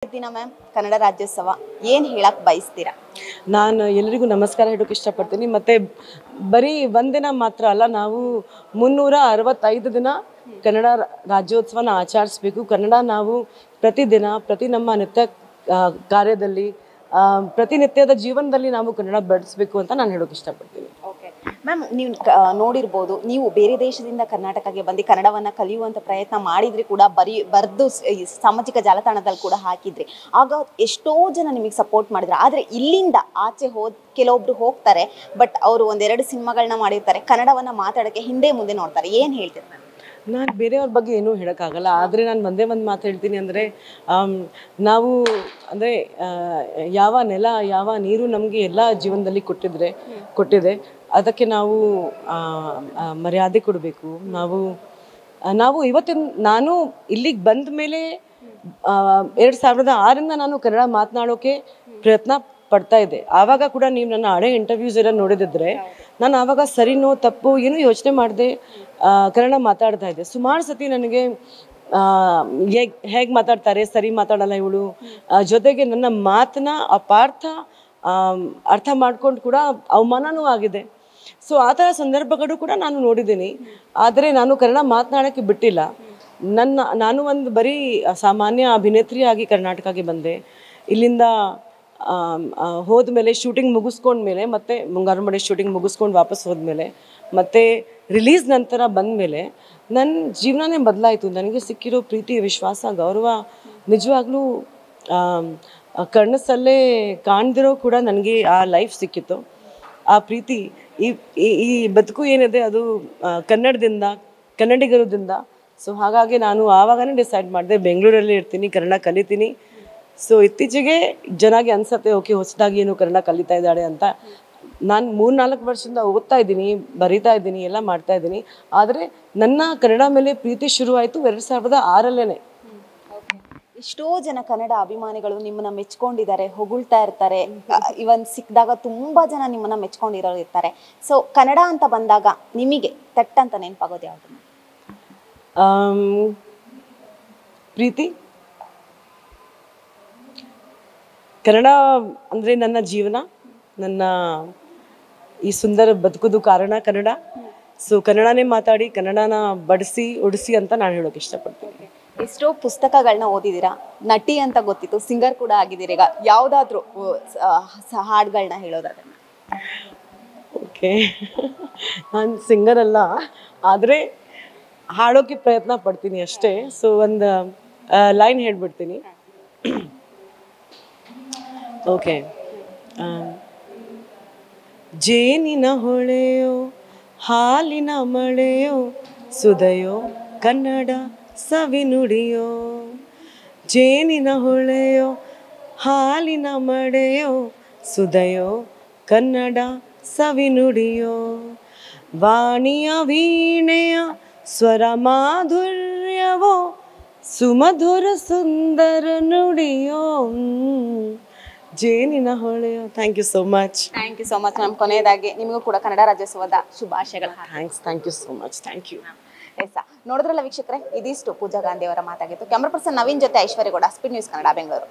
ದಿನ ಮ್ಯಾಮ್ ಕನ್ನಡ ರಾಜ್ಯೋತ್ಸವ ಏನು ಹೇಳಕ್ ಬಯಸ್ತೀರಾ? ನಾನು ಎಲ್ಲರಿಗೂ ನಮಸ್ಕಾರ ಹೇಳೋಕೆ ಇಷ್ಟಪಡ್ತೀನಿ. ಮತ್ತು ಬರೀ ಒಂದಿನ ಮಾತ್ರ ಅಲ್ಲ, ನಾವು 365 ದಿನ ಕನ್ನಡ ರಾಜ್ಯೋತ್ಸವನ ಆಚರಿಸಬೇಕು. ಕನ್ನಡ ನಾವು ಪ್ರತಿದಿನ ಪ್ರತಿ ನಮ್ಮ ನಿತ್ಯ ಕಾರ್ಯದಲ್ಲಿ ಪ್ರತಿನಿತ್ಯದ ಜೀವನದಲ್ಲಿ ನಾವು ಕನ್ನಡ ಬೆಳೆಸಬೇಕು ಅಂತ ನಾನು ಹೇಳೋಕೆ ಇಷ್ಟಪಡ್ತೀನಿ. ಓಕೆ ಮ್ಯಾಮ್, ನೀವು ನೋಡಿರ್ಬೋದು, ನೀವು ಬೇರೆ ದೇಶದಿಂದ ಕರ್ನಾಟಕಕ್ಕೆ ಬಂದು ಕನ್ನಡವನ್ನು ಕಲಿಯುವಂಥ ಪ್ರಯತ್ನ ಮಾಡಿದ್ರಿ ಕೂಡ, ಬರೆದು ಸಾಮಾಜಿಕ ಜಾಲತಾಣದಲ್ಲಿ ಕೂಡ ಹಾಕಿದ್ರಿ. ಆಗ ಎಷ್ಟೋ ಜನ ನಿಮಗೆ ಸಪೋರ್ಟ್ ಮಾಡಿದ್ರು. ಆದರೆ ಇಲ್ಲಿಂದ ಆಚೆ ಕೆಲವೊಬ್ರು ಹೋಗ್ತಾರೆ, ಬಟ್ ಅವರು ಒಂದೆರಡು ಸಿನಿಮಾಗಳನ್ನ ಮಾಡಿರ್ತಾರೆ, ಕನ್ನಡವನ್ನು ಮಾತಾಡೋಕ್ಕೆ ಹಿಂದೆ ಮುಂದೆ ನೋಡ್ತಾರೆ. ಏನು ಹೇಳ್ತೀರಿ ಮ್ಯಾಮ್? ನಾನು ಬೇರೆಯವ್ರ ಬಗ್ಗೆ ಏನೂ ಹೇಳೋಕ್ಕಾಗಲ್ಲ. ಆದರೆ ನಾನು ಒಂದೇ ಒಂದು ಮಾತು ಹೇಳ್ತೀನಿ, ಅಂದರೆ ನಾವು ಅಂದರೆ ಯಾವ ನೆಲ ಯಾವ ನೀರು ನಮಗೆ ಎಲ್ಲ ಜೀವನದಲ್ಲಿ ಕೊಟ್ಟಿದೆ, ಅದಕ್ಕೆ ನಾವು ಮರ್ಯಾದೆ ಕೊಡಬೇಕು. ನಾವು ಇವತ್ತಿನ ನಾನು ಇಲ್ಲಿಗೆ ಬಂದ ಮೇಲೆ 2006ರಿಂದ ನಾನು ಕನ್ನಡ ಮಾತನಾಡೋಕ್ಕೆ ಪ್ರಯತ್ನ ಪಡ್ತಾ ಇದ್ದೆ. ಆವಾಗ ಕೂಡ ನೀವು ನನ್ನ ಹಳೆ ಇಂಟರ್ವ್ಯೂಸ್ ಎಲ್ಲ ನೋಡಿದಿದ್ರೆ, ನಾನು ಆವಾಗ ಸರಿನೋ ತಪ್ಪು ಏನೂ ಯೋಚನೆ ಮಾಡದೆ ಕನ್ನಡ ಮಾತಾಡ್ತಾ ಇದ್ದೆ. ಸುಮಾರು ಸತಿ ನನಗೆ ಹೇಗೆ ಮಾತಾಡ್ತಾರೆ, ಸರಿ ಮಾತಾಡಲ್ಲ ಇವಳು, ಜೊತೆಗೆ ನನ್ನ ಮಾತನ್ನ ಅರ್ಥ ಮಾಡ್ಕೊಂಡು ಕೂಡ ಅವಮಾನನೂ ಆಗಿದೆ. ಸೊ ಆ ಥರ ಸಂದರ್ಭಗಳು ಕೂಡ ನಾನು ನೋಡಿದ್ದೀನಿ. ಆದರೆ ನಾನು ಕನ್ನಡ ಮಾತನಾಡೋಕ್ಕೆ ಬಿಟ್ಟಿಲ್ಲ. ನಾನು ಒಂದು ಬರೀ ಸಾಮಾನ್ಯ ಅಭಿನೇತ್ರಿಯಾಗಿ ಕರ್ನಾಟಕಕ್ಕೆ ಬಂದೆ. ಇಲ್ಲಿಂದ ಹೋದ್ಮೇಲೆ ಶೂಟಿಂಗ್ ಮುಗಿಸ್ಕೊಂಡ್ಮೇಲೆ, ಮತ್ತೆ ಮುಂಗಾರು ಮಳೆ ಶೂಟಿಂಗ್ ಮುಗಿಸ್ಕೊಂಡು ವಾಪಸ್ ಹೋದ್ಮೇಲೆ, ಮತ್ತು ರಿಲೀಸ್ ನಂತರ ಬಂದಮೇಲೆ ನನ್ನ ಜೀವನನೇ ಬದಲಾಯಿತು. ನನಗೆ ಸಿಕ್ಕಿರೋ ಪ್ರೀತಿ, ವಿಶ್ವಾಸ, ಗೌರವ ನಿಜವಾಗ್ಲೂ ಕಣ್ಣಸಲ್ಲೇ ಕಾಣ್ದಿರೋ ಕೂಡ ನನಗೆ ಆ ಲೈಫ್ ಸಿಕ್ಕಿತ್ತು. ಆ ಪ್ರೀತಿ, ಈ ಬದುಕು ಏನಿದೆ ಅದು ಕನ್ನಡಿಗರದಿಂದ. ಸೊ ಹಾಗಾಗಿ ನಾನು ಆವಾಗನೇ ಡಿಸೈಡ್ ಮಾಡಿದೆ, ಬೆಂಗಳೂರಲ್ಲಿ ಇರ್ತೀನಿ, ಕನ್ನಡ ಕಲಿತೀನಿ. ಸೊ ಇತ್ತೀಚೆಗೆ ಜನಗೆ ಅನ್ಸತ್ತೆ, ಓಕೆ ಹೊಸದಾಗಿ ಏನು ಕನ್ನಡ ಕಲಿತಾ ಇದ್ದಾಳೆ ಅಂತ. ನಾನು 3-4 ವರ್ಷದಿಂದ ಓದ್ತಾ ಇದ್ದೀನಿ, ಬರಿತಾ ಇದ್ದೀನಿ, ಎಲ್ಲ ಮಾಡ್ತಾ ಇದ್ದೀನಿ. ಆದರೆ ನನ್ನ ಕನ್ನಡ ಮೇಲೆ ಪ್ರೀತಿ ಶುರುವಾಯಿತು 2006ರಲ್ಲೇ. ಎಷ್ಟೋ ಜನ ಕನ್ನಡ ಅಭಿಮಾನಿಗಳು ನಿಮ್ಮನ್ನ ಮೆಚ್ಕೊಂಡಿದ್ದಾರೆ, ಹೊಗಳ್ತಾ ಇರ್ತಾರೆ. ಇವನ್ ಸಿಕ್ಕಿದಾಗ ತುಂಬಾ ಜನ ನಿಮ್ಮನ್ನ ಮೆಚ್ಕೊಂಡಿರೋರು ಇರ್ತಾರೆ. ಸೊ ಕನ್ನಡ ಅಂತ ಬಂದಾಗ ನಿಮಗೆ ತಟ್ಟಂತ ನೆನಪಾಗೋದು ಯಾವುದು? ಪ್ರೀತಿ. ಕನ್ನಡ ಅಂದರೆ ನನ್ನ ಜೀವನ, ನನ್ನ ಈ ಸುಂದರ ಬದುಕೋದು ಕಾರಣ ಕನ್ನಡ. ಸೊ ಕನ್ನಡನೇ ಮಾತಾಡಿ, ಕನ್ನಡನ ಬಡಿಸಿ ಉಡಿಸಿ ಅಂತ ನಾನು ಹೇಳೋಕೆ ಇಷ್ಟಪಡ್ತೀನಿ. ಎಷ್ಟೋ ಪುಸ್ತಕಗಳನ್ನ ಓದಿದ್ದೀರಾ, ನಟಿ ಅಂತ ಗೊತ್ತಿತ್ತು, ಸಿಂಗರ್ ಕೂಡ ಆಗಿದ್ದೀರಿ. ಈಗ ಯಾವುದಾದ್ರೂ ಹಾಡುಗಳನ್ನ ಹೇಳೋದಾದ್ರೆ? ಓಕೆ, ನಾನು ಸಿಂಗರ್ ಅಲ್ಲ, ಆದರೆ ಹಾಡೋಕ್ಕೆ ಪ್ರಯತ್ನ ಪಡ್ತೀನಿ ಅಷ್ಟೇ. ಸೊ ಒಂದು ಲೈನ್ ಹೇಳ್ಬಿಡ್ತೀನಿ. ಓಕೆ. ಜೇನಿನ ಹೊಳೆಯೋ ಹಾಲಿನ ಮಳೆಯೋ ಸುದಯೋ ಕನ್ನಡ ಸವಿನುಡಿಯೋ. ಜೇನಿನ ಹೊಳೆಯೋ ಹಾಲಿನ ಮಳೆಯೋ ಸುದಯೋ ಕನ್ನಡ ಸವಿನುಡಿಯೋ. ವಾಣಿಯ ವೀಣೆಯ ಸ್ವರ ಮಾಧುರ್ಯವೋ ಸುಮಧುರ ಸುಂದರ ನುಡಿಯೋ. ಜೇನಿನ ಹೊಳೆಯೋ. Thank you so much. Thank you so much ma'am. ಕೊನೆಯದಾಗಿ ನಿಮಗೂ ಕೂಡ ಕನ್ನಡ ರಾಜ್ಯೋತ್ಸವದ ಶುಭಾಶಯಗಳು. Thank you so much. Thank you. ನೋಡಿದ್ರಲ್ಲ ವೀಕ್ಷಕರೇ, ಇದಿಷ್ಟು ಪೂಜಾ ಗಾಂಧಿ ಅವರ ಮಾತಾಗಿತ್ತು. ಕ್ಯಾಮ್ರಾ ಪರ್ಸನ್ ನವೀನ್ ಜೊತೆ ಐಶ್ವರ್ಯ ಗೌಡ, ಸ್ಪೀಡ್ ನ್ಯೂಸ್ ಕನ್ನಡ, ಬೆಂಗಳೂರು.